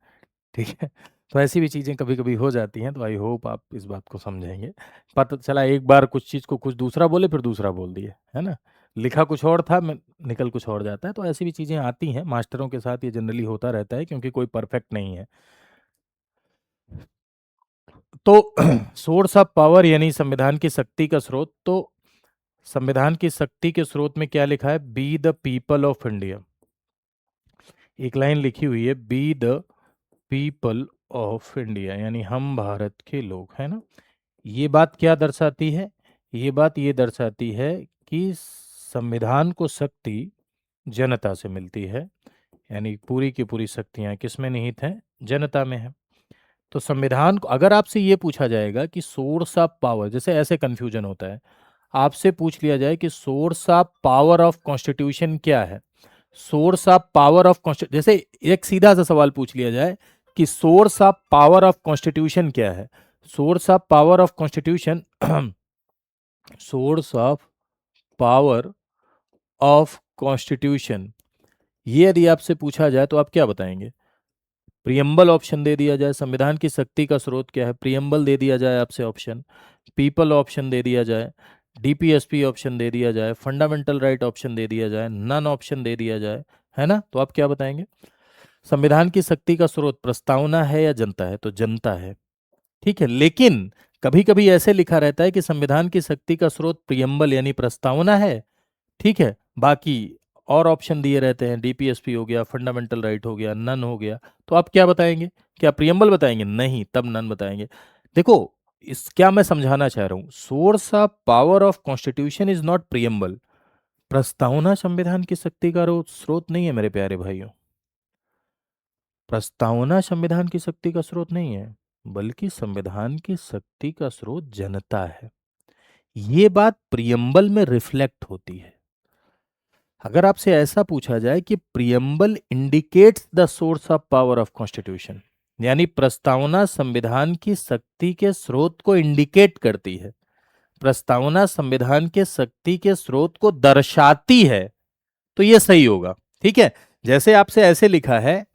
ठीक है, तो ऐसी भी चीज़ें कभी कभी हो जाती हैं। तो आई होप आप इस बात को समझेंगे। पता चला एक बार कुछ चीज़ को कुछ दूसरा बोले, फिर दूसरा बोल दिए, है ना, लिखा कुछ और था, मैं निकल कुछ और जाता है। तो ऐसी भी चीज़ें आती हैं, मास्टरों के साथ ये जनरली होता रहता है, क्योंकि कोई परफेक्ट नहीं है। तो सोर्स ऑफ पावर यानी संविधान की शक्ति का स्रोत। तो संविधान की शक्ति के स्रोत में क्या लिखा है? Be the people of India. एक लाइन लिखी हुई है, be the people of India, यानी हम भारत के लोग, है ना। ये बात क्या दर्शाती है? ये बात ये दर्शाती है कि संविधान को शक्ति जनता से मिलती है, यानी पूरी की पूरी शक्तियां किस में निहित हैं? जनता में है। तो संविधान को अगर आपसे ये पूछा जाएगा कि सोर्स ऑफ पावर, जैसे ऐसे कंफ्यूजन होता है, आपसे पूछ लिया जाए कि source of power of constitution क्या है, source of power of constitution, जैसे एक सीधा सा सवाल पूछ लिया जाए कि source of power of constitution क्या है, source of power of constitution source of power of constitution, ये यदि आपसे पूछा जाए तो आप क्या बताएंगे? प्रियम्बल ऑप्शन दे दिया जाए, संविधान की शक्ति का स्रोत क्या है, प्रियम्बल दे दिया जाए आपसे ऑप्शन, पीपल ऑप्शन दे दिया जाए, डीपीएसपी ऑप्शन दे दिया जाए, फंडामेंटल राइट ऑप्शन दे दिया जाए, नन ऑप्शन दे दिया जाए, है ना, तो आप क्या बताएंगे? संविधान की शक्ति का स्रोत प्रस्तावना है या जनता है? तो जनता है। ठीक है, लेकिन कभी कभी ऐसे लिखा रहता है कि संविधान की शक्ति का स्रोत प्रियम्बल यानी प्रस्तावना है। ठीक है, बाकी और ऑप्शन दिए रहते हैं, डीपीएसपी हो गया, फंडामेंटल राइट हो गया, नन हो गया। तो आप क्या बताएंगे? क्या प्रियम्बल बताएंगे? नहीं, तब नन बताएंगे। देखो, इस क्या मैं समझाना चाह रहा हूं, source of power of constitution is not preamble. प्रस्तावना संविधान की शक्ति का स्रोत नहीं है मेरे प्यारे भाइयों। प्रस्तावना संविधान की शक्ति का स्रोत नहीं है, बल्कि संविधान की शक्ति का स्रोत जनता है। ये बात प्रियम्बल में रिफ्लेक्ट होती है। अगर आपसे ऐसा पूछा जाए कि preamble indicates the source of power of constitution, यानी प्रस्तावना संविधान की शक्ति के स्रोत को इंडिकेट करती है, प्रस्तावना संविधान के शक्ति के स्रोत को दर्शाती है, तो यह सही होगा। ठीक है, जैसे आपसे ऐसे लिखा है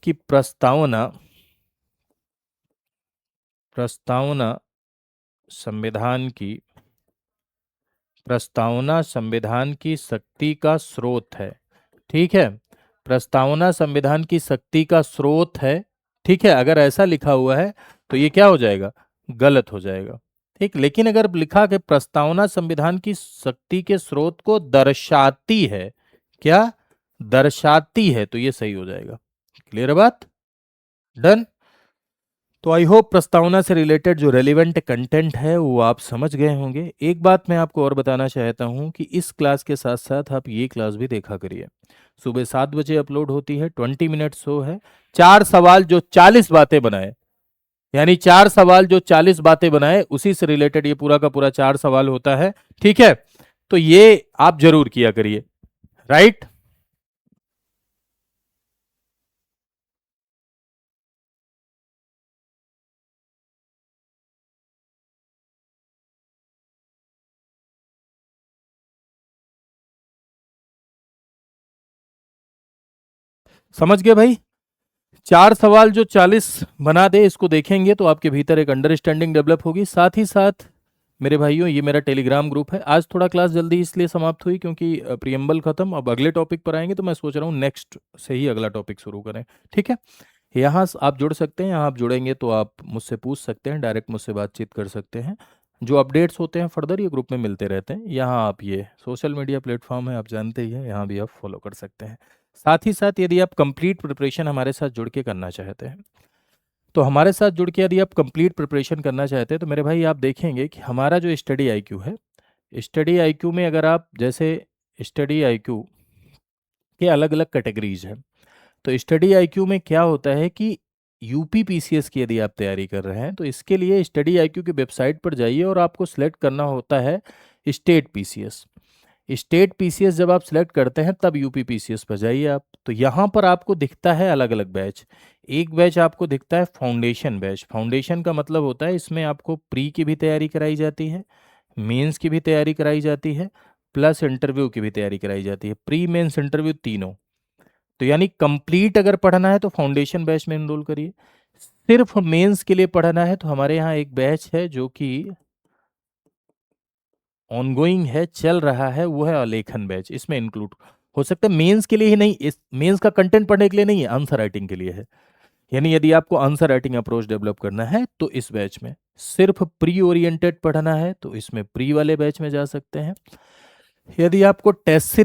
कि प्रस्तावना प्रस्तावना संविधान की प्रस्तावना संविधान की शक्ति का स्रोत है। ठीक है, प्रस्तावना संविधान की शक्ति का स्रोत है। ठीक है, अगर ऐसा लिखा हुआ है तो ये क्या हो जाएगा? गलत हो जाएगा। ठीक, लेकिन अगर लिखा कि प्रस्तावना संविधान की शक्ति के स्रोत को दर्शाती है, क्या दर्शाती है, तो ये सही हो जाएगा। क्लियर है बात? डन। तो आई होप प्रस्तावना से रिलेटेड जो रेलिवेंट कंटेंट है वो आप समझ गए होंगे। एक बात मैं आपको और बताना चाहता हूँ कि इस क्लास के साथ साथ आप ये क्लास भी देखा करिए। सुबह 7 बजे अपलोड होती है, 20 मिनट शो है। 4 सवाल जो 40 बातें बनाए, यानी 4 सवाल जो 40 बातें बनाए, उसी से रिलेटेड ये पूरा का पूरा 4 सवाल होता है। ठीक है, तो ये आप जरूर किया करिए। राइट। समझ गए भाई? 4 सवाल जो 40 बना दे, इसको देखेंगे तो आपके भीतर एक अंडरस्टैंडिंग डेवलप होगी। साथ ही साथ मेरे भाइयों, ये मेरा टेलीग्राम ग्रुप है। आज थोड़ा क्लास जल्दी इसलिए समाप्त हुई क्योंकि प्रियम्बल खत्म, अब अगले टॉपिक पर आएंगे, तो मैं सोच रहा हूँ नेक्स्ट से ही अगला टॉपिक शुरू करें। ठीक है, यहाँ आप जुड़ सकते हैं, यहाँ आप जुड़ेंगे तो आप मुझसे पूछ सकते हैं, डायरेक्ट मुझसे बातचीत कर सकते हैं। जो अपडेट्स होते हैं फर्दर ये ग्रुप में मिलते रहते हैं। यहाँ आप, ये सोशल मीडिया प्लेटफॉर्म है, आप जानते ही हैं, यहाँ भी आप फॉलो कर सकते हैं। साथ ही साथ यदि आप कंप्लीट प्रिपरेशन हमारे साथ जुड़ के करना चाहते हैं, तो हमारे साथ जुड़ के यदि आप कंप्लीट प्रिपरेशन करना चाहते हैं, तो मेरे भाई आप देखेंगे कि हमारा जो स्टडी आईक्यू है, स्टडी आईक्यू में अगर आप जैसे स्टडी आईक्यू के अलग अलग कैटेगरीज हैं, तो स्टडी आईक्यू में क्या होता है कि यूपी पीसीएस की यदि आप तैयारी कर रहे हैं, तो इसके लिए स्टडी आईक्यू की वेबसाइट पर जाइए और आपको सिलेक्ट करना होता है स्टेट पीसीएस। स्टेट पीसीएस जब आप सिलेक्ट करते हैं तब यूपी पीसीएस पर जाइए आप, तो यहाँ पर आपको दिखता है अलग अलग बैच। एक बैच आपको दिखता है फाउंडेशन बैच। फाउंडेशन का मतलब होता है इसमें आपको प्री की भी तैयारी कराई जाती है, मेंस की भी तैयारी कराई जाती है, प्लस इंटरव्यू की भी तैयारी कराई जाती है, प्री मेंस इंटरव्यू तीनों। तो यानी कंप्लीट अगर पढ़ना है तो फाउंडेशन बैच में एनरोल करिए। सिर्फ मेंस के लिए पढ़ना है तो हमारे यहाँ एक बैच है जो कि ऑनगोइंग है, चल रहा है, वो है आलेखन बैच। इसमें इंक्लूड हो सकता है, मेंस के लिए ही नहीं, इस मेंस का कंटेंट पढ़ने के लिए नहीं है, आंसर राइटिंग के लिए है। यानी यदि आपको आंसर राइटिंग अप्रोच डेवलप करना है तो इस बैच में, सिर्फ प्री ओरिएंटेड पढ़ना है तो इसमें प्री वाले बैच में जा सकते हैं। यदि आपको टेस्ट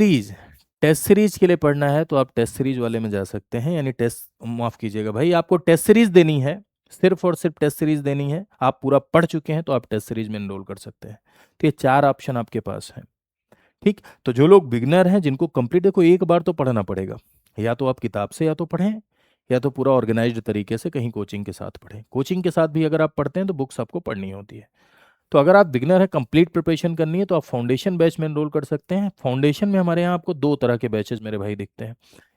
सीरीज के लिए पढ़ना है तो आप टेस्ट सीरीज वाले में जा सकते हैं। यानी टेस्ट, माफ कीजिएगा भाई, आपको टेस्ट सीरीज देनी है, सिर्फ और सिर्फ टेस्ट सीरीज देनी है, आप पूरा पढ़ चुके हैं तो आप टेस्ट सीरीज में एनरोल कर सकते हैं। तो ये 4 ऑप्शन आपके पास हैं। ठीक, तो जो लोग बिगनर हैं, जिनको कंप्लीट, देखो एक बार तो पढ़ना पड़ेगा, या तो आप किताब से या तो पढ़ें, या तो पूरा ऑर्गेनाइज्ड तरीके से कहीं कोचिंग के साथ पढ़ें। कोचिंग के साथ भी अगर आप पढ़ते हैं तो बुक्स आपको पढ़नी होती है। तो अगर आप बिगनर है, कंप्लीट प्रिपरेशन करनी है, तो आप फाउंडेशन बैच में एनरोल कर सकते हैं। फाउंडेशन में हमारे यहाँ आपको 2 तरह के बैचेज मेरे भाई दिखते हैं,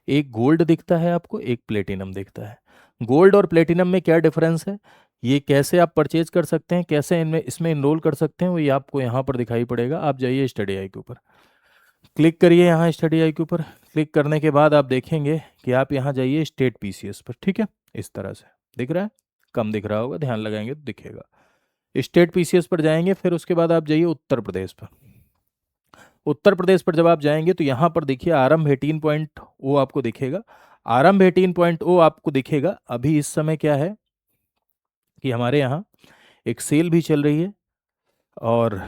एक गोल्ड दिखता है आपको, एक प्लेटिनम दिखता है। गोल्ड और प्लेटिनम में क्या डिफरेंस है, ये कैसे आप परचेज कर सकते हैं, कैसे इनमें इसमें एनरोल कर सकते हैं, वो ये आपको यहाँ पर दिखाई पड़ेगा। आप जाइए स्टडी आई के ऊपर, क्लिक करिए यहाँ स्टडी आई के ऊपर। क्लिक करने के बाद आप देखेंगे कि आप यहाँ जाइए स्टेट पीसीएस पर। ठीक है, इस तरह से दिख रहा है, कम दिख रहा होगा, ध्यान लगाएंगे तो दिखेगा। स्टेट पीसीएस पर जाएंगे, फिर उसके बाद आप जाइए उत्तर प्रदेश पर। उत्तर प्रदेश पर जब आप जाएंगे तो यहाँ पर देखिए आरंभ 18.0 आपको दिखेगा। आरंभ 18.0 आपको दिखेगा। अभी इस समय क्या है कि हमारे यहाँ एक सेल भी चल रही है, और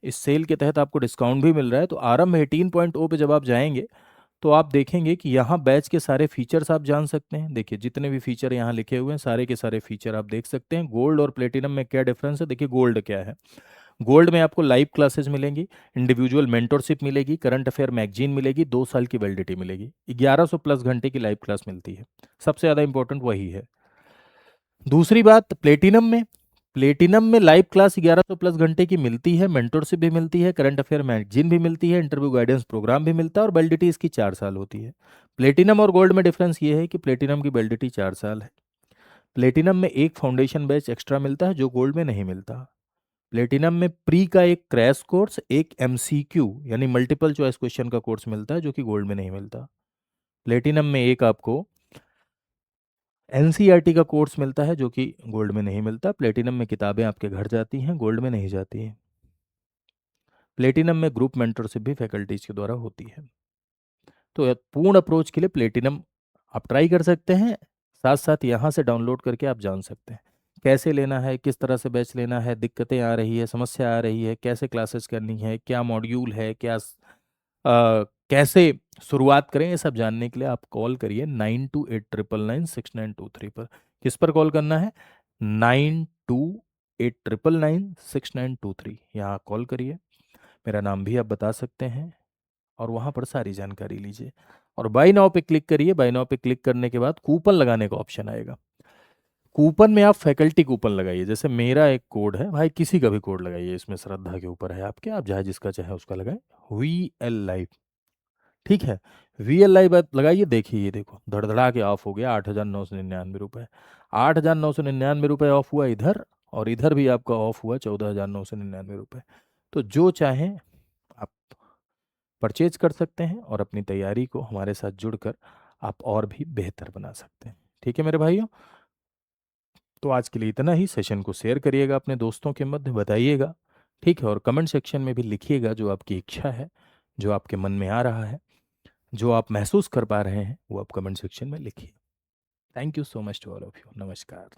इस सेल के तहत आपको डिस्काउंट भी मिल रहा है। तो आरंभ 18.0 पे जब आप जाएंगे तो आप देखेंगे कि यहाँ बैच के सारे फीचर्स आप जान सकते हैं। देखिए जितने भी फीचर यहाँ लिखे हुए हैं सारे के सारे फीचर आप देख सकते हैं। गोल्ड और प्लेटिनम में क्या डिफरेंस है, देखिए गोल्ड क्या है। गोल्ड में आपको लाइव क्लासेस मिलेंगी, इंडिविजुअल मेंटोरशिप मिलेगी, करंट अफेयर मैगजीन मिलेगी, 2 साल की वैलिडिटी मिलेगी, 1100 प्लस घंटे की लाइव क्लास मिलती है। सबसे ज़्यादा इंपॉर्टेंट वही है। दूसरी बात, प्लेटिनम में लाइव क्लास 1100 प्लस घंटे की मिलती है, मेंटोरशिप भी मिलती है, करंट अफेयर मैगजीन भी मिलती है, इंटरव्यू गाइडेंस प्रोग्राम भी मिलता है, और वैलिडिटी इसकी 4 साल होती है। प्लेटिनम और गोल्ड में डिफरेंस ये है कि प्लेटिनम की वैलिडिटी 4 साल है। प्लेटिनम में एक फाउंडेशन बैच एक्स्ट्रा मिलता है जो गोल्ड में नहीं मिलता। प्लेटिनम में प्री का एक क्रैश कोर्स, एक एमसीक्यू यानी मल्टीपल चॉइस क्वेश्चन का कोर्स मिलता है जो कि गोल्ड में नहीं मिलता। प्लेटिनम में एक आपको एनसीईआरटी का कोर्स मिलता है जो कि गोल्ड में नहीं मिलता। प्लेटिनम में किताबें आपके घर जाती हैं, गोल्ड में नहीं जाती हैं। प्लेटिनम में ग्रुप मेंटरशिप भी फैकल्टीज के द्वारा होती है। तो पूर्ण अप्रोच के लिए प्लेटिनम आप ट्राई कर सकते हैं, साथ साथ यहाँ से डाउनलोड करके आप जान सकते हैं कैसे लेना है, किस तरह से बैच लेना है, दिक्कतें आ रही है, समस्या आ रही है, कैसे क्लासेस करनी है, क्या मॉड्यूल है, कैसे शुरुआत करें। ये सब जानने के लिए आप कॉल करिए 9289996923 पर। किस पर कॉल करना है? 9289996923, यहाँ कॉल करिए। मेरा नाम भी आप बता सकते हैं और वहाँ पर सारी जानकारी लीजिए। और बाय नाउ पे क्लिक करिए। बाय नाउ पे क्लिक करने के बाद कूपन लगाने का ऑप्शन आएगा। कूपन में आप फैकल्टी कूपन लगाइए। जैसे मेरा एक कोड है, भाई किसी का भी कोड लगाइए, इसमें श्रद्धा के ऊपर है आपके, आप चाहे जिसका चाहे उसका लगाएं। VL लाइव, ठीक है। VL लाइव आप लगाइए, देखिए ये देखो धड़धड़ा के ऑफ हो गया 8,999 रुपये। 8,999 रुपये ऑफ हुआ इधर, और इधर भी आपका ऑफ हुआ 14,999 रुपये। तो जो चाहें आप परचेज कर सकते हैं और अपनी तैयारी को हमारे साथ जुड़कर आप और भी बेहतर बना सकते हैं। ठीक है मेरे भाइयों, तो आज के लिए इतना ही। सेशन को शेयर करिएगा अपने दोस्तों के मध्य, बताइएगा, ठीक है। और कमेंट सेक्शन में भी लिखिएगा जो आपकी इच्छा है, जो आपके मन में आ रहा है, जो आप महसूस कर पा रहे हैं, वो आप कमेंट सेक्शन में लिखिए। Thank you so much to all of you. नमस्कार।